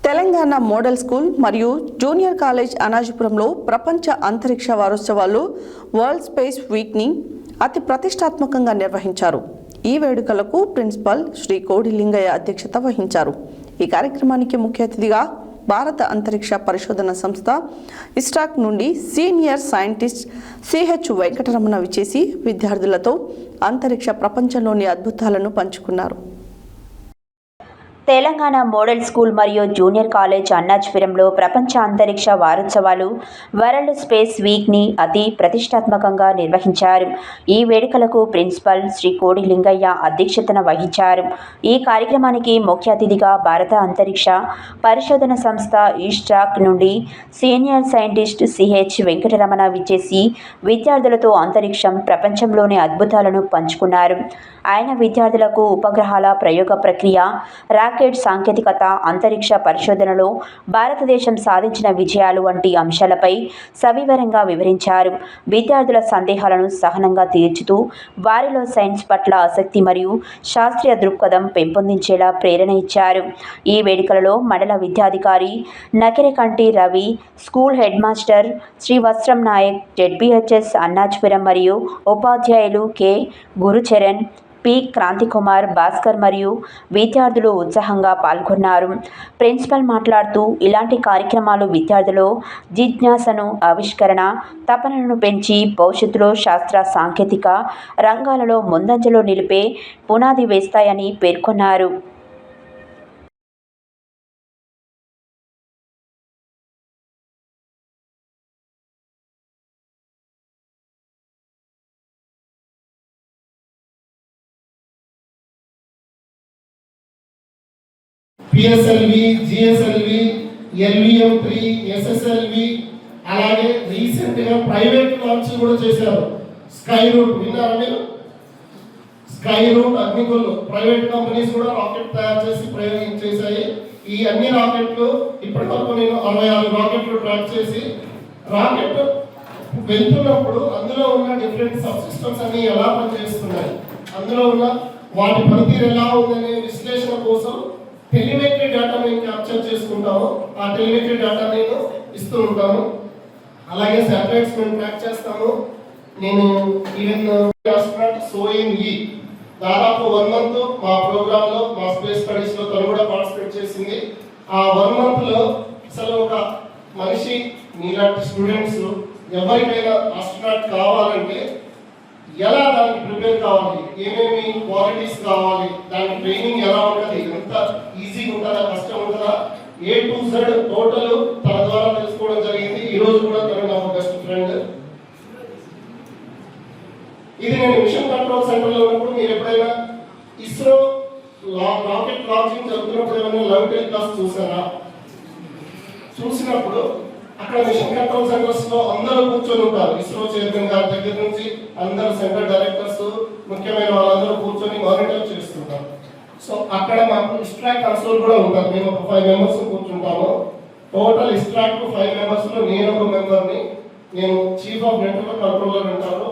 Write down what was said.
Telangana model school మరియు junior college అనాజపురంలో ప్రపంచ అంతరిక్ష వారోత్సవాలు వరల్డ్ స్పేస్ వీక్ని అతి ప్రతిష్టాత్మకంగా నిర్వహించారు. ఈ వేడుకలకు ప్రిన్సిపల్ శ్రీ కోడి లింగయ్య అధ్యక్షత వహించారు. ఈ కార్యక్రమానికి ముఖ్య అతిథిగా భారత అంతరిక్ష పరిశోధన సంస్థ ఇస్రాక్ నుండి సీనియర్ సైంటిస్ట్ సిహెచ్ వెంకటరమణ విచ్చేసి విద్యార్థులతో అంతరిక్ష ప్రపంచంలోని అద్భుతాలను పంచుకున్నారు. తెలంగాణ మోడల్ స్కూల్ మరియు జూనియర్ కాలేజ్ అన్నాజపురంలో ప్రపంచ అంతరిక్ష వారోత్సవాలు వరల్డ్ స్పేస్ వీక్ని అతి ప్రతిష్టాత్మకంగా నిర్వహించారు. ఈ వేడుకలకు ప్రిన్సిపల్ శ్రీ కోడి లింగయ్య అధ్యక్షతన వహించారు. ఈ కార్యక్రమానికి ముఖ్య అతిథిగా భారత అంతరిక్ష పరిశోధన సంస్థ ఇస్రాక్ నుండి సీనియర్ సైంటిస్ట్ సిహెచ్ వెంకటరమణ విచ్చేసి విద్యార్థులతో అంతరిక్షం ప్రపంచంలోని అద్భుతాలను పంచుకున్నారు. ఆయన విద్యార్థులకు ఉపగ్రహాల ప్రయోగ ప్రక్రియ, రాకెట్ సాంకేతికత, అంతరిక్ష పరిశోధనలో భారతదేశం సాధించిన విజయాలు వంటి అంశాలపై సవివరంగా వివరించారు. విద్యార్థుల సందేహాలను సహనంగా తీర్చుతూ వారిలో సైన్స్ పట్ల ఆసక్తి మరియు శాస్త్రీయ దృక్పథం పెంపొందించేలా ప్రేరణ ఇచ్చారు. ఈ వేడుకలలో మండల విద్యాధికారి Nakirekanti Ravi, school head master Shri Vastram Nayak, ZBHS Annajapuram మరియు ఉపాధ్యాయులు కె గురుచరణ్, పి క్రాంతికుమార్, భాస్కర్ మరియు విద్యార్థులు ఉత్సాహంగా పాల్గొన్నారు. ప్రిన్సిపల్ మాట్లాడుతూ ఇలాంటి కార్యక్రమాలు విద్యార్థులు జిజ్ఞాసను, ఆవిష్కరణ తపనను పెంచి భవిష్యత్తులో శాస్త్ర సాంకేతిక రంగాలలో ముందంజలో నిలిపే పునాది వేస్తాయని పేర్కొన్నారు. పిఎస్ఎల్వి, జిఎస్ఎల్వి, ఎల్విఎం3, ఎస్ఎస్ఎల్వి, అలాగే రీసెంట్గా ప్రైవేట్ లాంచ్ కూడా చేశారు. స్కై రూట్ విన్నారా మీరు? Skyroot, Agnikul private companies కూడా రాకెట్ తయారు చేసి ప్రయోగించేశాయి. ఈ అన్ని రాకెట్లు ఇప్పటి వరకు నేను 66 రాకెట్లు ట్రాక్ చేసి, రాకెట్ వెళ్తున్నప్పుడు అందులో ఉన్న డిఫరెంట్ సబ్ సిస్టమ్స్ అన్ని ఎలా పనిచేస్తున్నాయి, అందులో ఉన్న వాటి పనితీరు ఎలా ఉందనే విశ్లేషణ కోసం టెలిమెట్రీ డేటా మేము క్యాప్చర్ చేసుకుంటాము. ఆ టెలిమెట్రీ డేటా నేను ఇస్తూ ఉంటాను. అలాగే శాటిలైట్స్ మేము ట్రాక్ చేస్తాము. నేను ఈవెన్ సోయిన్ దాదాపు 1 month మా ప్రోగ్రాంలో, మా స్పేస్ స్టడీస్లో తను కూడా పార్టిసిపేట్ చేసింది. ఆ 1 monthలో అసలు ఒక మనిషి, మీలాంటి స్టూడెంట్స్ ఎవరికైనా ఆస్ట్రోనాట్ కావాలంటే ఎలా దానికి ప్రిపేర్ కావాలి, ఏమేమి క్వాలిటీస్ కావాలి, దానికి ట్రైనింగ్ ఎలా ఉంటుంది, ఎంత ఈజీగా ఉంటుందా, కష్టం ఉంటుందా, A to Z టోటల్ తన ద్వారా తెలుసుకోవడం జరిగింది. ఈ రోజు కూడా తను నాకు బెస్ట్ ఫ్రెండ్. ఇది నేను మిషన్ కంట్రోల్ సెంటర్లో ఉన్నప్పుడు, మీరు ఎప్పుడైనా ఇస్రో రాకెట్ లాంచింగ్ జరుగుతున్నప్పుడు ఏమైనా లైవ్ టెలికాస్ట్ చూసారా? చూసినప్పుడు అక్కడ మిషన్ కంట్రోల్ సెంటర్స్ లో అందరూ కూర్చొని ఉంటారు. ఇస్రో చైర్మన్ గారి దగ్గర నుంచి అందరు సెంటర్ డైరెక్టర్స్, ముఖ్యమైన వాళ్ళందరూ కూర్చొని మానిటర్ చేస్తుంటారు. సో అక్కడ మాకు ఇస్ట్రాక్ కన్సోల్ కూడా ఉంటారు. మేము ఒక 5 members కూర్చుంటాము. టోటల్ ఇస్ట్రాక్ 5 members లో నేను ఒక మెంబర్ని. నేను చీఫ్ ఆఫ్ నెట్వర్క్ కంట్రోలర్ అంటారు.